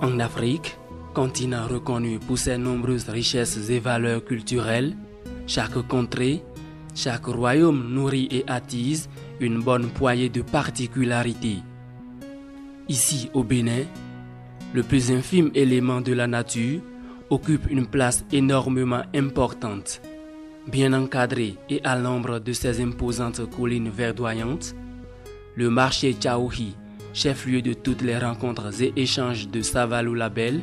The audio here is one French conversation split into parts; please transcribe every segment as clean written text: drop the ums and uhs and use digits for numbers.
En Afrique, continent reconnu pour ses nombreuses richesses et valeurs culturelles, chaque contrée, chaque royaume nourrit et attise une bonne poignée de particularités. Ici, au Bénin, le plus infime élément de la nature occupe une place énormément importante. Bien encadré et à l'ombre de ses imposantes collines verdoyantes, le marché Tchaouhi, chef-lieu de toutes les rencontres et échanges de Savalou-Label,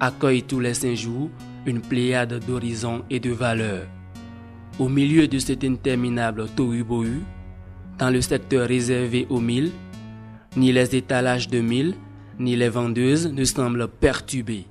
accueille tous les 5 jours une pléiade d'horizons et de valeurs. Au milieu de cet interminable tohu-bohu, dans le secteur réservé aux milles, ni les étalages de milles, ni les vendeuses ne semblent perturbés.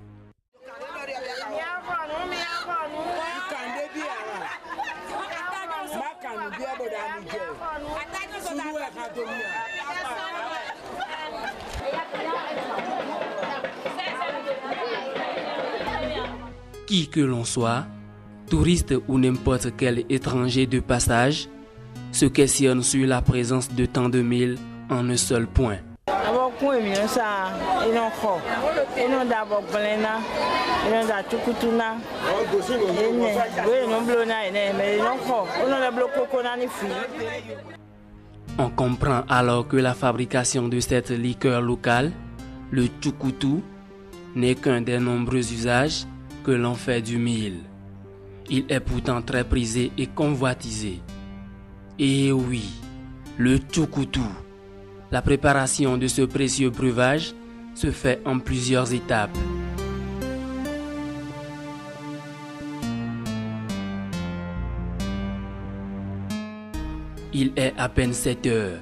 Qui que l'on soit, touriste ou n'importe quel étranger de passage, se questionne sur la présence de tant de milles en un seul point. On comprend alors que la fabrication de cette liqueur locale, le tchoukoutou, n'est qu'un des nombreux usages que l'on fait du mil. Il est pourtant très prisé et convoitisé. Et oui, le tchoukoutou. La préparation de ce précieux breuvage se fait en plusieurs étapes. Il est à peine 7 heures.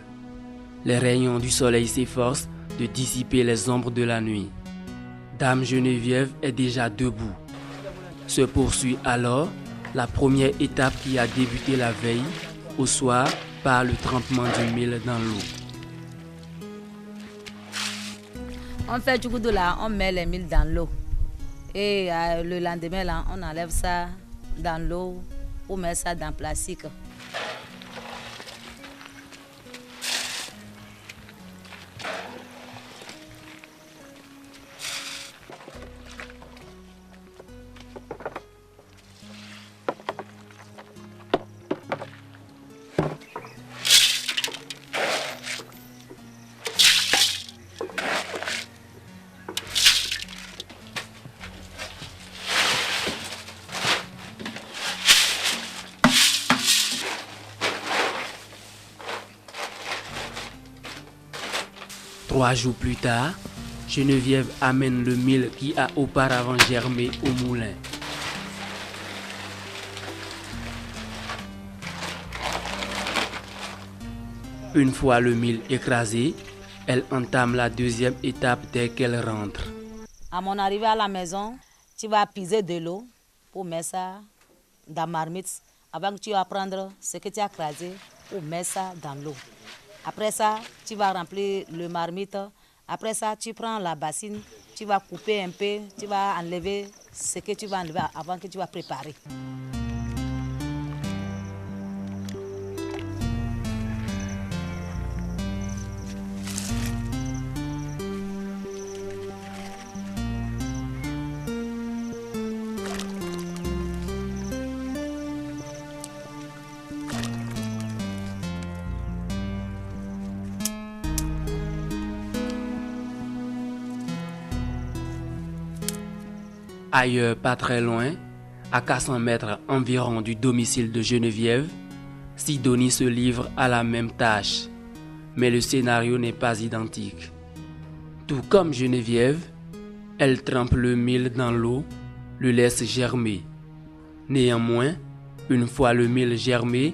Les rayons du soleil s'efforcent de dissiper les ombres de la nuit. Dame Geneviève est déjà debout. Se poursuit alors la première étape qui a débuté la veille, au soir, par le trempement du mil dans l'eau. On fait du coup de là, on met les milles dans l'eau. Et le lendemain, là, on enlève ça dans l'eau pour mettre ça dans le plastique. Trois jours plus tard, Geneviève amène le mil qui a auparavant germé au moulin. Une fois le mil écrasé, elle entame la deuxième étape dès qu'elle rentre. À mon arrivée à la maison, tu vas piser de l'eau pour mettre ça dans la marmite. Avant que tu vas prendre ce que tu as écrasé pour mettre ça dans l'eau. Après ça, tu vas remplir le marmite. Après ça, tu prends la bassine, tu vas couper un peu, tu vas enlever ce que tu vas enlever avant que tu vas préparer. Ailleurs, pas très loin, à 400 mètres environ du domicile de Geneviève, Sidonie se livre à la même tâche. Mais le scénario n'est pas identique. Tout comme Geneviève, elle trempe le mil dans l'eau, le laisse germer. Néanmoins, une fois le mil germé,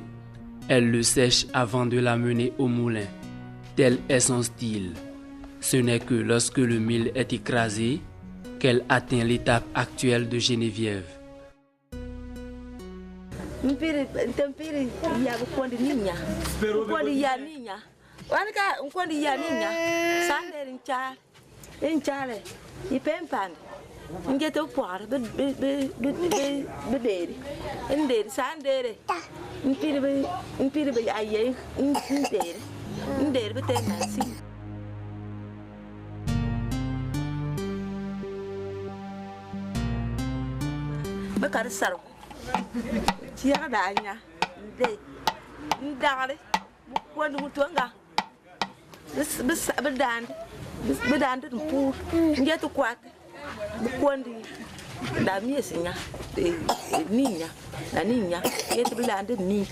elle le sèche avant de l'amener au moulin. Tel est son style. Ce n'est que lorsque le mil est écrasé qu'elle atteint l'étape actuelle de Geneviève. me kar saro ti ya da nya de ndare bu ko ndu to nga bis bedan de pour ngetu kwat bu ko ndi da mi esinya ninya da ninya yetu bedan de ni.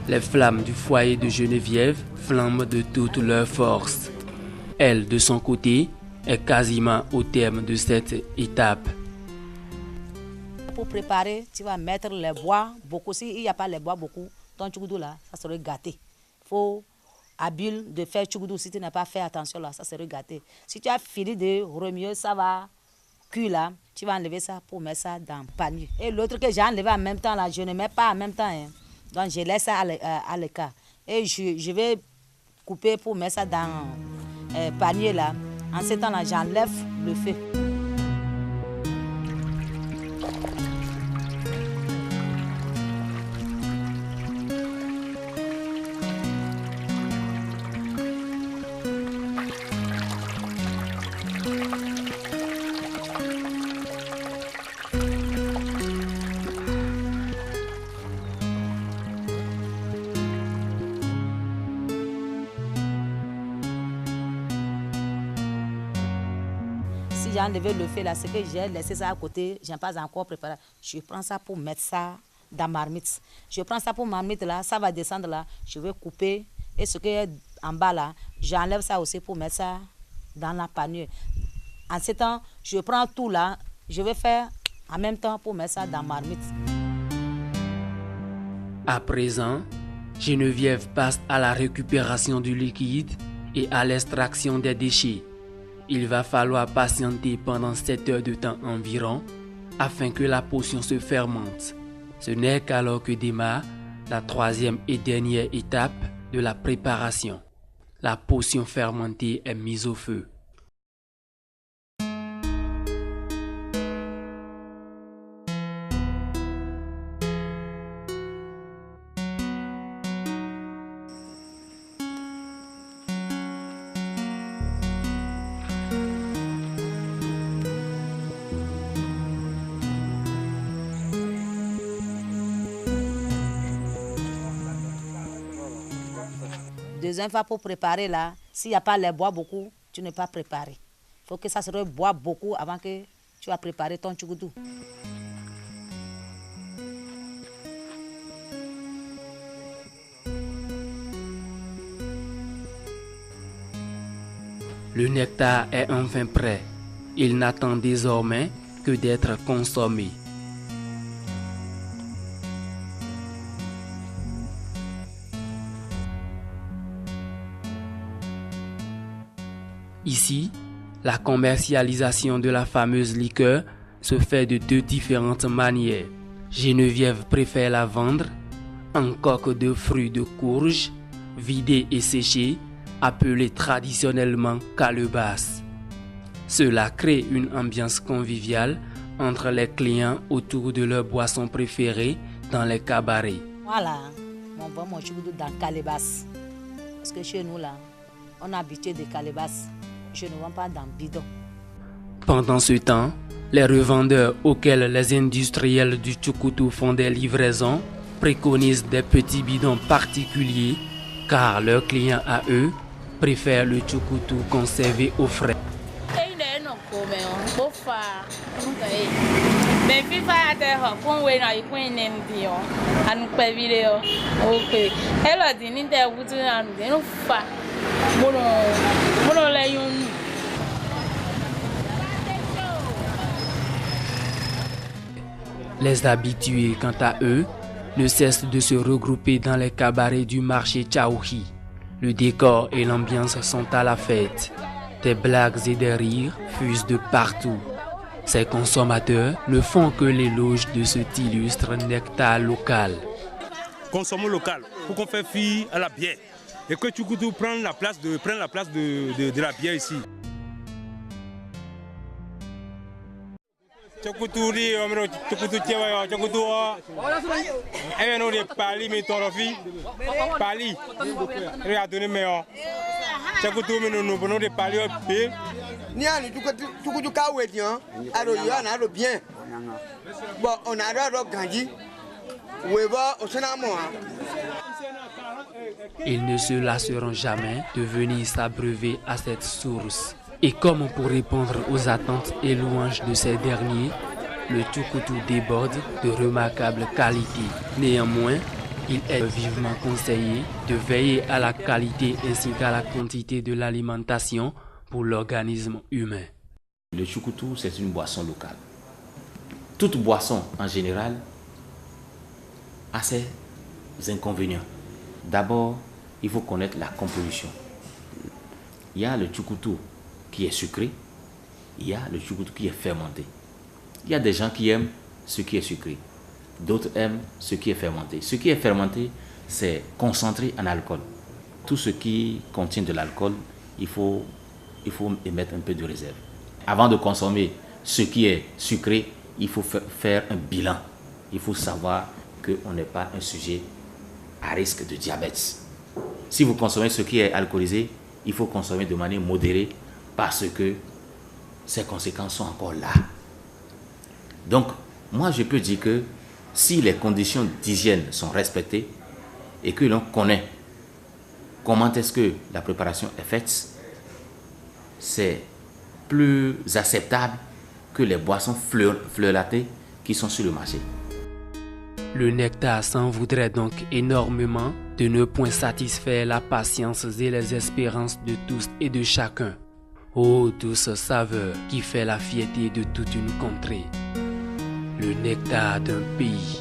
Les flammes du foyer de Geneviève flambent de toute leur force. Elle, de son côté, est quasiment au terme de cette étape. Pour préparer, tu vas mettre les bois beaucoup. S'il n'y a pas les bois beaucoup, ton tchougoudou là, ça serait gâté. Il faut habile de faire tchougoudou. Si tu n'as pas fait attention là, ça serait gâté. Si tu as fini de remuer, ça va cuire là. Tu vas enlever ça pour mettre ça dans le panier. Et l'autre que j'ai enlevé en même temps là, je ne mets pas en même temps. Hein. Donc je laisse ça à l'écart. Et je vais couper pour mettre ça dans le panier là. En ce temps-là, j'enlève le feu. J'ai enlevé le feu là, c'est que j'ai laissé ça à côté, je n'ai pas encore préparé. Je prends ça pour mettre ça dans ma marmite. Je prends ça pour ma marmite là, ça va descendre là, je vais couper. Et ce qui est en bas là, j'enlève ça aussi pour mettre ça dans la panier. En ce temps, je prends tout là, je vais faire en même temps pour mettre ça dans ma marmite. À présent, Geneviève passe à la récupération du liquide et à l'extraction des déchets. Il va falloir patienter pendant 7 heures de temps environ afin que la potion se fermente. Ce n'est qu'alors que démarre la troisième et dernière étape de la préparation. La potion fermentée est mise au feu. Deuxième fois pour préparer là, s'il n'y a pas les bois beaucoup, tu n'es pas préparé. Il faut que ça se boit beaucoup avant que tu vas préparer ton tchougoudou. Le nectar est enfin prêt. Il n'attend désormais que d'être consommé. Ici, la commercialisation de la fameuse liqueur se fait de deux différentes manières. Geneviève préfère la vendre en coque de fruits de courge, vidée et séchée, appelée traditionnellement calebasse. Cela crée une ambiance conviviale entre les clients autour de leur boisson préférée dans les cabarets. Voilà, on vend mon tchougoudou dans calebasse. Parce que chez nous là, on a habitué de calebasse. Je ne vends pas dans bidon. Pendant ce temps, les revendeurs auxquels les industriels du tchoukoudou font des livraisons préconisent des petits bidons particuliers car leurs clients à eux préfèrent le tchoukoudou conservé au frais. Les habitués, quant à eux, ne cessent de se regrouper dans les cabarets du marché Tchaouhi. Le décor et l'ambiance sont à la fête. Des blagues et des rires fusent de partout. Ces consommateurs ne font que l'éloge de cet illustre nectar local. Consommons local pour qu'on fasse fi à la bière. et que Tchoukoutou prenne la place de la bière ici. Tchoukoutou dit, Tchoukoutou tiens, Tchoukoutou, elle nous dit Pali, mais ton fils, Pali, elle a donné meilleur. Tchoukoutou, mais nous venons de Pali au pied. Ni à Tchoukoutou Kawédian, alors il y en a le bien. Bon, on a alors grandi. Ils ne se lasseront jamais de venir s'abreuver à cette source. Et comme pour répondre aux attentes et louanges de ces derniers, le Tchoukoutou déborde de remarquables qualités. Néanmoins, il est vivement conseillé de veiller à la qualité ainsi qu'à la quantité de l'alimentation pour l'organisme humain. Le Tchoukoutou, c'est une boisson locale. Toute boisson, en général, a ses inconvénients. D'abord, il faut connaître la composition. Il y a le Tchoukoutou qui est sucré, il y a le Tchoukoutou qui est fermenté. Il y a des gens qui aiment ce qui est sucré, d'autres aiment ce qui est fermenté. Ce qui est fermenté, c'est concentré en alcool. Tout ce qui contient de l'alcool, il faut émettre un peu de réserve. Avant de consommer ce qui est sucré, il faut faire un bilan. Il faut savoir qu'on n'est pas un sujet à risque de diabète. Si vous consommez ce qui est alcoolisé, il faut consommer de manière modérée parce que ces conséquences sont encore là. Donc, moi je peux dire que si les conditions d'hygiène sont respectées et que l'on connaît comment est-ce que la préparation est faite, c'est plus acceptable que les boissons fleuratées qui sont sur le marché. Le nectar s'en voudrait donc énormément de ne point satisfaire la patience et les espérances de tous et de chacun. Ô douce saveur qui fait la fierté de toute une contrée, le nectar d'un pays.